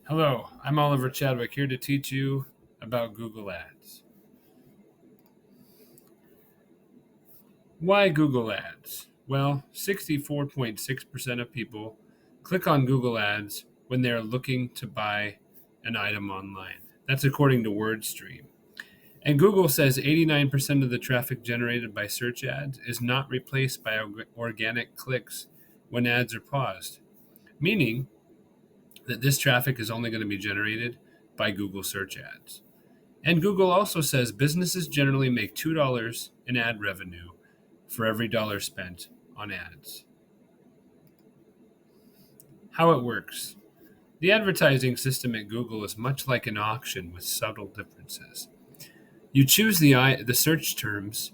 Hello, I'm Oliver Chadwick here to teach you about Google Ads. Why Google Ads? Well, 64.6% of people click on Google Ads when they're looking to buy an item online. That's according to WordStream. And Google says 89% of the traffic generated by search ads is not replaced by organic clicks when ads are paused, meaning that this traffic is only going to be generated by Google search ads. And Google also says businesses generally make $2 in ad revenue for every dollar spent on ads. How it works. The advertising system at Google is much like an auction with subtle differences. You choose the search terms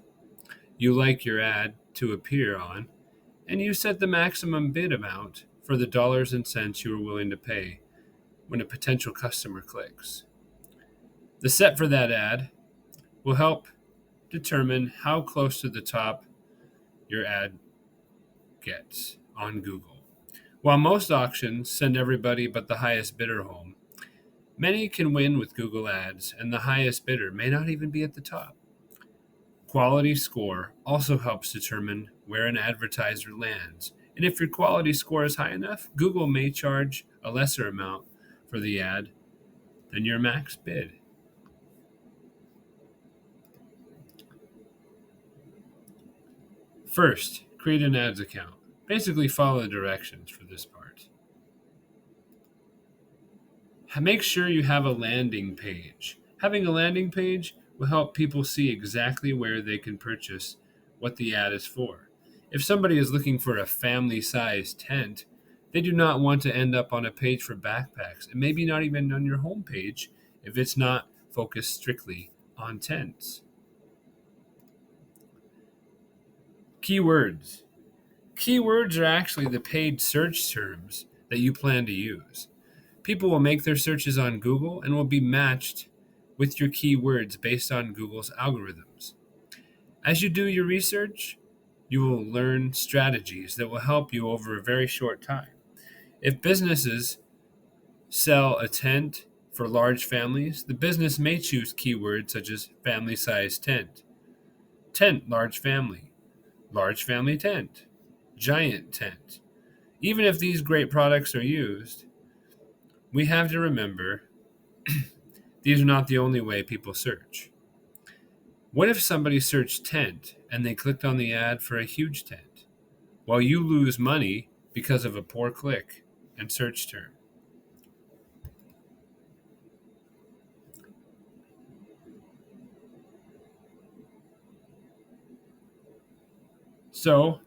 you like your ad to appear on, and you set the maximum bid amount for the dollars and cents you are willing to pay when a potential customer clicks. The set for that ad will help determine how close to the top your ad gets on Google. While most auctions send everybody but the highest bidder home, many can win with Google Ads, and the highest bidder may not even be at the top. Quality score also helps determine where an advertiser lands, and if your quality score is high enough, Google may charge a lesser amount for the ad than your max bid. First, create an ads account. Basically, follow the directions for this part. Make sure you have a landing page. Having a landing page will help people see exactly where they can purchase what the ad is for. If somebody is looking for a family-sized tent, they do not want to end up on a page for backpacks, and maybe not even on your home page if it's not focused strictly on tents. Keywords. Keywords are actually the paid search terms that you plan to use. People will make their searches on Google and will be matched with your keywords based on Google's algorithms. As you do your research, you will learn strategies that will help you over a very short time. If businesses sell a tent for large families, the business may choose keywords such as family size tent, tent large family tent, giant tent. Even if these great products are used, we have to remember these are not the only way people search. What if somebody searched tent and they clicked on the ad for a huge tent? Well, you lose money because of a poor click and search term. So,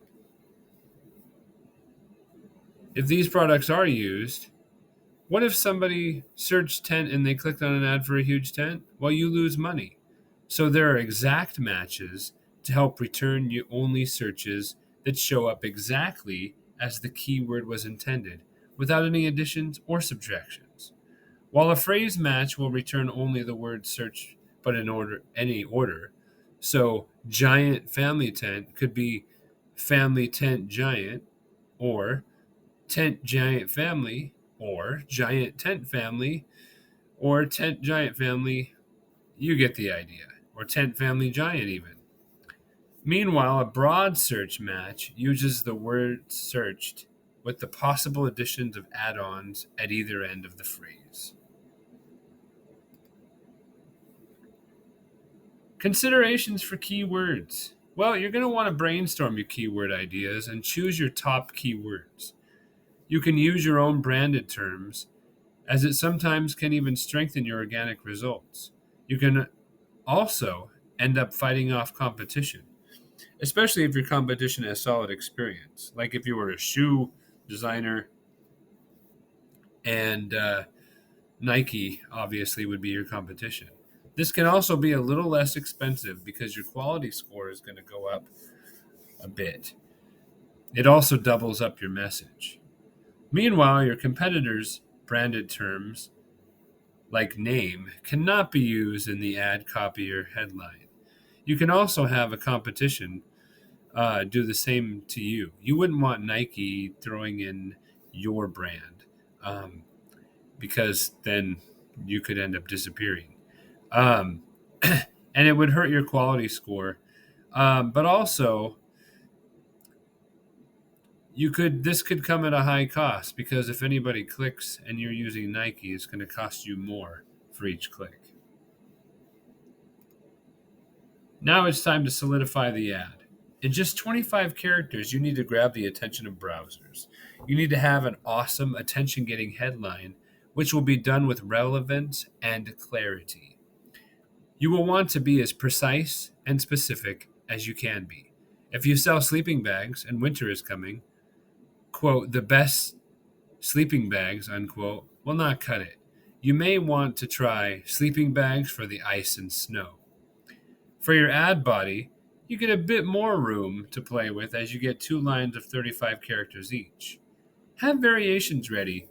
if these products are used, what if somebody searched tent and they clicked on an ad for a huge tent? Well, you lose money. So there are exact matches to help return you only searches that show up exactly as the keyword was intended, without any additions or subtractions. While a phrase match will return only the word searched, but in any order. So giant family tent could be family tent giant, or tent giant family, or giant tent family, or tent giant family. You get the idea. Or tent family giant, even. Meanwhile, a broad search match uses the word searched with the possible additions of add ons at either end of the phrase. Considerations for keywords. Well, you're going to want to brainstorm your keyword ideas and choose your top keywords. You can use your own branded terms, as it sometimes can even strengthen your organic results. You can also end up fighting off competition, especially if your competition has solid experience. Like if you were a shoe designer and Nike obviously would be your competition. This can also be a little less expensive because your quality score is going to go up a bit. It also doubles up your message. Meanwhile, your competitors' branded terms, like name, cannot be used in the ad copy or headline. You can also have a competition do the same to you. You wouldn't want Nike throwing in your brand. because then you could end up disappearing. Um, and it would hurt your quality score. But also, this could come at a high cost because if anybody clicks and you're using Nike, it's going to cost you more for each click. Now it's time to solidify the ad. In just 25 characters, you need to grab the attention of browsers. You need to have an awesome attention getting headline, which will be done with relevance and clarity. You will want to be as precise and specific as you can be. If you sell sleeping bags and winter is coming, quote, the best sleeping bags, unquote, will not cut it. You may want to try sleeping bags for the ice and snow. For your ad body, you get a bit more room to play with as you get 2 lines of 35 characters each. Have variations ready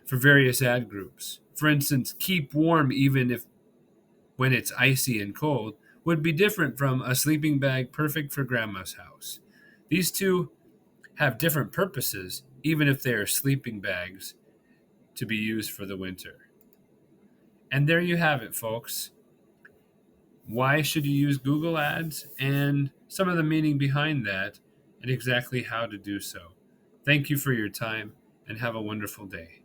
for various ad groups. For instance, keep warm even if when it's icy and cold would be different from a sleeping bag perfect for grandma's house. These two have different purposes, even if they are sleeping bags to be used for the winter. And there you have it, folks. Why should you use Google Ads and some of the meaning behind that and exactly how to do so. Thank you for your time and have a wonderful day.